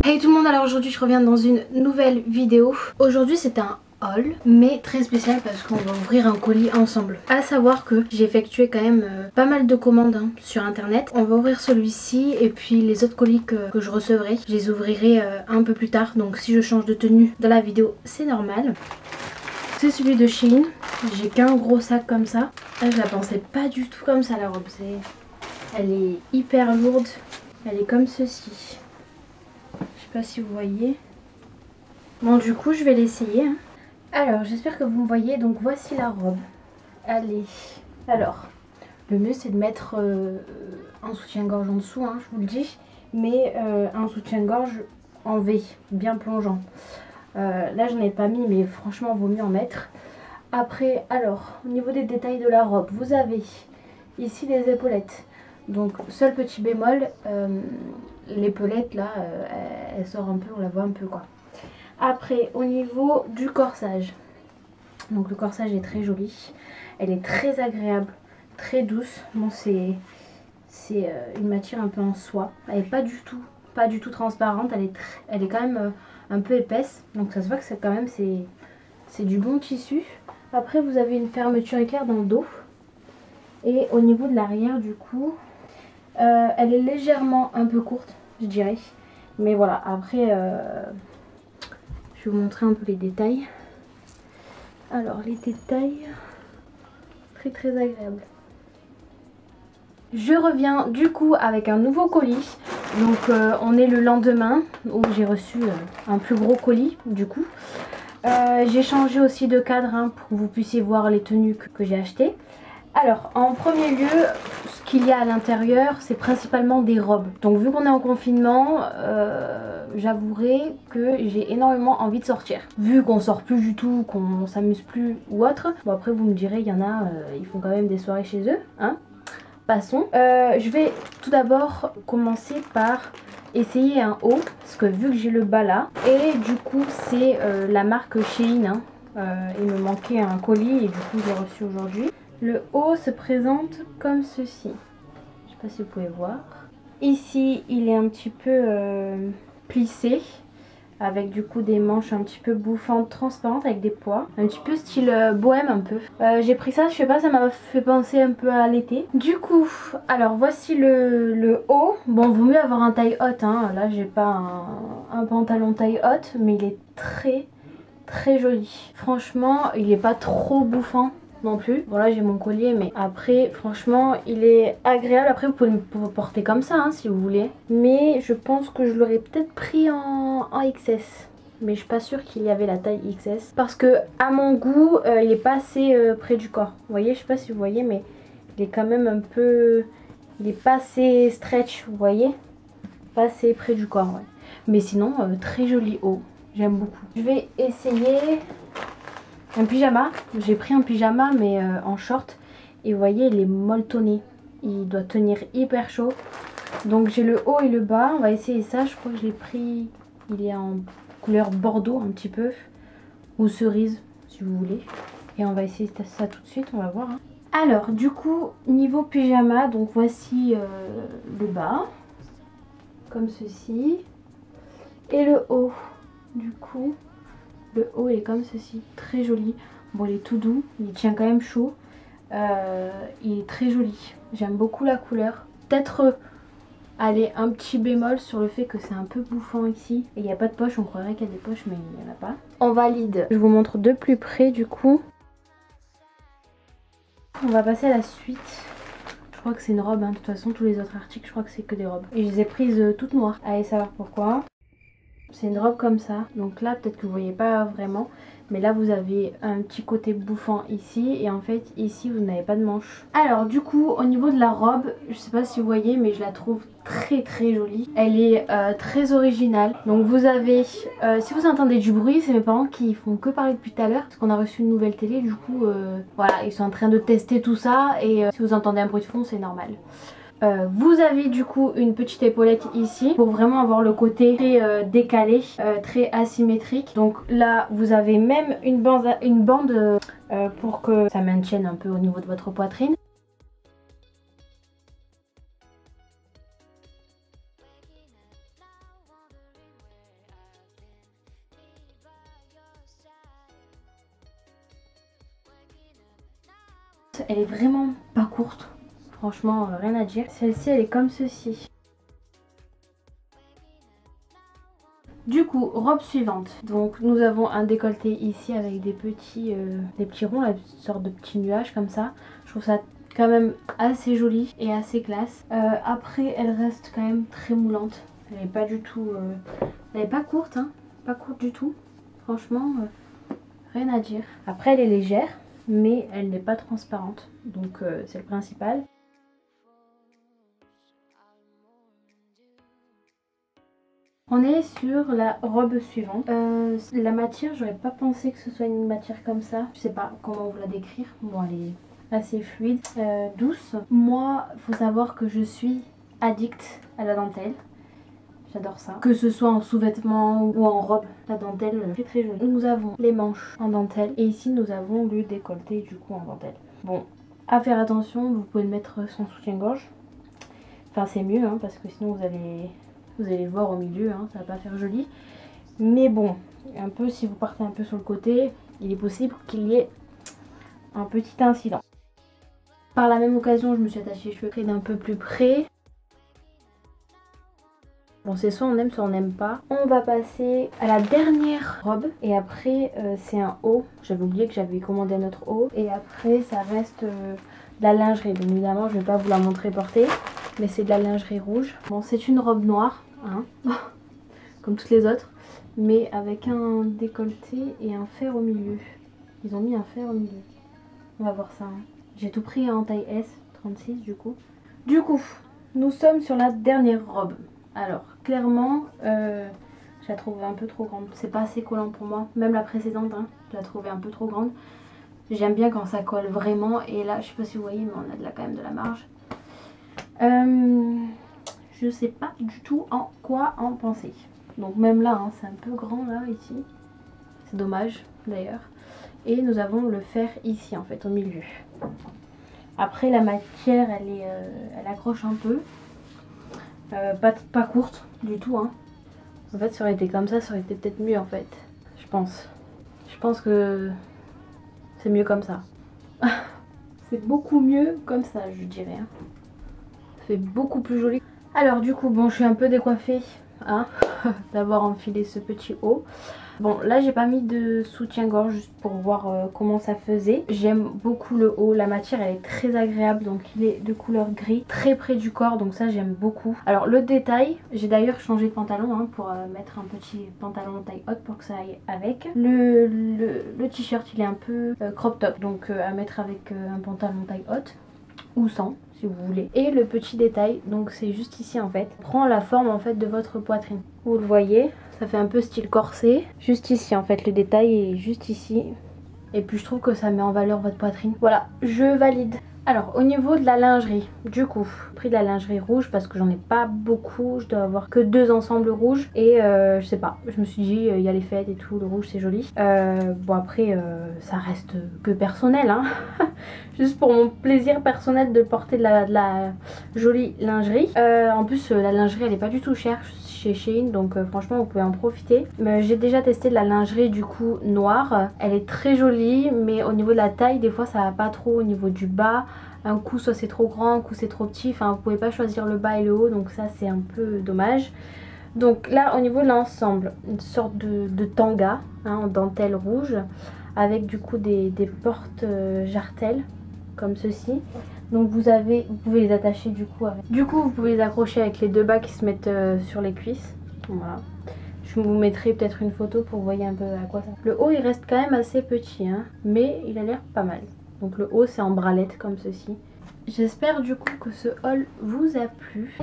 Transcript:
Hey tout le monde, alors aujourd'hui je reviens dans une nouvelle vidéo. Aujourd'hui c'est un haul mais très spécial parce qu'on va ouvrir un colis ensemble. À savoir que j'ai effectué quand même pas mal de commandes sur internet. On va ouvrir celui-ci et puis les autres colis que je recevrai, je les ouvrirai un peu plus tard. Donc si je change de tenue dans la vidéo c'est normal. C'est celui de Shein. J'ai qu'un gros sac comme ça. Là, je la pensais pas du tout comme ça la robe. Elle est hyper lourde. Elle est comme ceci. Je sais pas si vous voyez. Bon du coup je vais l'essayer. Alors j'espère que vous me voyez. Donc voici la robe. Allez. Alors le mieux c'est de mettre un soutien-gorge en dessous, je vous le dis. Mais un soutien-gorge en V, bien plongeant. Là je n'en ai pas mis mais franchement vaut mieux en mettre. Après alors au niveau des détails de la robe, vous avez ici des épaulettes. Donc seul petit bémol, l'épaulette là elle sort un peu, on la voit un peu quoi. Après au niveau du corsage, donc le corsage est très joli, elle est très agréable, très douce. Bon c'est une matière un peu en soie, elle est pas du tout transparente, elle est quand même un peu épaisse, donc ça se voit que c'est quand même c'est du bon tissu. Après vous avez une fermeture éclair dans le dos et au niveau de l'arrière du coup elle est légèrement un peu courte je dirais, mais voilà. Après je vais vous montrer un peu les détails. Alors les détails très agréables. Je reviens du coup avec un nouveau colis. Donc on est le lendemain où j'ai reçu un plus gros colis du coup. J'ai changé aussi de cadre pour que vous puissiez voir les tenues que j'ai achetées. Alors en premier lieu, ce qu'il y a à l'intérieur c'est principalement des robes. Donc vu qu'on est en confinement, j'avouerai que j'ai énormément envie de sortir. Vu qu'on sort plus du tout, qu'on s'amuse plus ou autre. Bon après vous me direz, il y en a, ils font quand même des soirées chez eux. Passons. Je vais tout d'abord commencer par essayer un haut. Parce que vu que j'ai le bas là. Et du coup c'est la marque Shein. Il me manquait un colis et du coup j'ai reçu aujourd'hui. Le haut se présente comme ceci. Je sais pas si vous pouvez voir. Ici, il est un petit peu plissé. Avec du coup des manches un petit peu bouffantes, transparentes avec des pois. Un petit peu style bohème un peu. J'ai pris ça, je sais pas, ça m'a fait penser un peu à l'été. Du coup, alors voici le haut. Bon, vaut mieux avoir un taille haute. Là, j'ai pas un pantalon taille haute. Mais il est très joli. Franchement, il est pas trop bouffant non plus. Bon là j'ai mon collier mais après franchement il est agréable. Après vous pouvez le porter comme ça si vous voulez. Mais je pense que je l'aurais peut-être pris en XS. Mais je suis pas sûre qu'il y avait la taille XS. Parce que à mon goût il est pas assez près du corps. Vous voyez, je sais pas si vous voyez mais il est quand même un peu... Il est pas assez stretch, vous voyez. Pas assez près du corps, ouais. Mais sinon très joli haut. J'aime beaucoup. Je vais essayer... un pyjama. J'ai pris un pyjama mais en short. Et vous voyez il est molletonné. Il doit tenir hyper chaud. Donc j'ai le haut et le bas. On va essayer ça. Je crois que je l'ai pris. Il est en couleur bordeaux un petit peu. Ou cerise si vous voulez. Et on va essayer ça tout de suite. On va voir. Alors du coup niveau pyjama. Donc voici le bas. Comme ceci. Et le haut. Du coup... le haut est comme ceci, très joli. Bon il est tout doux, il tient quand même chaud. Il est très joli, j'aime beaucoup la couleur. Peut-être aller un petit bémol sur le fait que c'est un peu bouffant ici. Et il n'y a pas de poche, on croirait qu'il y a des poches mais il n'y en a pas. En valide, je vous montre de plus près du coup. On va passer à la suite. Je crois que c'est une robe, de toute façon tous les autres articles je crois que c'est que des robes. Et je les ai prises toutes noires, allez savoir pourquoi. C'est une robe comme ça, donc là peut-être que vous voyez pas vraiment, mais là vous avez un petit côté bouffant ici et en fait ici vous n'avez pas de manche. Alors du coup au niveau de la robe, je sais pas si vous voyez mais je la trouve très jolie. Elle est très originale. Donc vous avez, si vous entendez du bruit, c'est mes parents qui font que parler depuis tout à l'heure parce qu'on a reçu une nouvelle télé, du coup voilà, ils sont en train de tester tout ça et si vous entendez un bruit de fond c'est normal. Vous avez du coup une petite épaulette ici pour vraiment avoir le côté très décalé, très asymétrique. Donc là vous avez même une bande pour que ça maintienne un peu au niveau de votre poitrine. elle est vraiment pas courte. Franchement, rien à dire. Celle-ci, elle est comme ceci. Du coup, robe suivante. Donc nous avons un décolleté ici avec des petits ronds, là, une sorte de petits nuages comme ça. Je trouve ça quand même assez joli et assez classe. Après, elle reste quand même très moulante. Elle n'est pas du tout... elle n'est pas courte, hein. Pas courte du tout. Franchement, rien à dire. Après, elle est légère, mais elle n'est pas transparente. Donc c'est le principal. On est sur la robe suivante. La matière, j'aurais pas pensé que ce soit une matière comme ça. Je sais pas comment vous la décrire. Bon, elle est assez fluide, douce. Moi, faut savoir que je suis addict à la dentelle. J'adore ça. Que ce soit en sous-vêtements ou en robe, la dentelle, c'est très joli. Nous avons les manches en dentelle et ici nous avons le décolleté du coup en dentelle. Bon, à faire attention, vous pouvez le mettre sans soutien-gorge. Enfin, c'est mieux hein, parce que sinon vous allez voir au milieu, hein, ça va pas faire joli. Mais bon, un peu si vous partez un peu sur le côté, il est possible qu'il y ait un petit incident. Par la même occasion, je me suis attachée les cheveux d'un peu plus près. Bon, c'est soit on aime, soit on n'aime pas. On va passer à la dernière robe. Et après, c'est un haut. J'avais oublié que j'avais commandé un autre haut. Et après, ça reste de la lingerie. Bien évidemment, je ne vais pas vous la montrer portée. Mais c'est de la lingerie rouge. Bon, c'est une robe noire, hein, comme toutes les autres, mais avec un décolleté et un fer au milieu. Ils ont mis un fer au milieu. On va voir ça. Hein. J'ai tout pris en taille S, 36 du coup. Du coup, nous sommes sur la dernière robe. Alors, clairement, je la trouve un peu trop grande. C'est pas assez collant pour moi. Même la précédente, hein, je la trouvais un peu trop grande. J'aime bien quand ça colle vraiment. Et là, je sais pas si vous voyez, mais on a quand même de la marge. Je sais pas du tout en quoi en penser. Donc même là, hein, c'est un peu grand là, ici. C'est dommage d'ailleurs. Et nous avons le fer ici en fait, au milieu. Après la matière, elle accroche un peu. Pas courte du tout. Hein. En fait, ça aurait été comme ça aurait été peut-être mieux en fait. Je pense. Je pense que c'est mieux comme ça. C'est beaucoup mieux comme ça, je dirais. Hein. C'est beaucoup plus joli. Alors du coup, bon, je suis un peu décoiffée hein, d'avoir enfilé ce petit haut. Bon, là j'ai pas mis de soutien-gorge juste pour voir comment ça faisait. J'aime beaucoup le haut, la matière elle est très agréable, donc il est de couleur gris, très près du corps, donc ça j'aime beaucoup. Alors le détail, j'ai d'ailleurs changé de pantalon hein, pour mettre un petit pantalon taille haute pour que ça aille avec. Le t-shirt il est un peu crop top, donc à mettre avec un pantalon taille haute ou sans si vous voulez. Et le petit détail, donc c'est juste ici en fait, prend la forme en fait de votre poitrine. Vous le voyez, ça fait un peu style corset. Juste ici en fait, le détail est juste ici. Et puis je trouve que ça met en valeur votre poitrine. Voilà, je valide. Alors au niveau de la lingerie, du coup, j'ai pris de la lingerie rouge parce que j'en ai pas beaucoup. Je dois avoir que 2 ensembles rouges. Et je sais pas, je me suis dit, il y a les fêtes et tout, le rouge c'est joli. Bon après, ça reste que personnel, hein. Juste pour mon plaisir personnel de porter de la jolie lingerie. En plus, la lingerie elle est pas du tout chère chez Shein, donc franchement vous pouvez en profiter. J'ai déjà testé de la lingerie du coup noire. Elle est très jolie, mais au niveau de la taille, des fois ça va pas trop au niveau du bas. Un coup soit c'est trop grand, un coup c'est trop petit. Enfin vous pouvez pas choisir le bas et le haut, donc ça c'est un peu dommage. Donc là au niveau de l'ensemble, une sorte de tanga hein, en dentelle rouge avec du coup des portes jartelles comme ceci. Donc vous pouvez les attacher du coup avec. Du coup vous pouvez les accrocher avec les 2 bas qui se mettent sur les cuisses. Voilà. Je vous mettrai peut-être une photo pour que vous voyez un peu à quoi ça. Le haut il reste quand même assez petit hein, mais il a l'air pas mal. Donc le haut c'est en bralette comme ceci. J'espère du coup que ce haul vous a plu.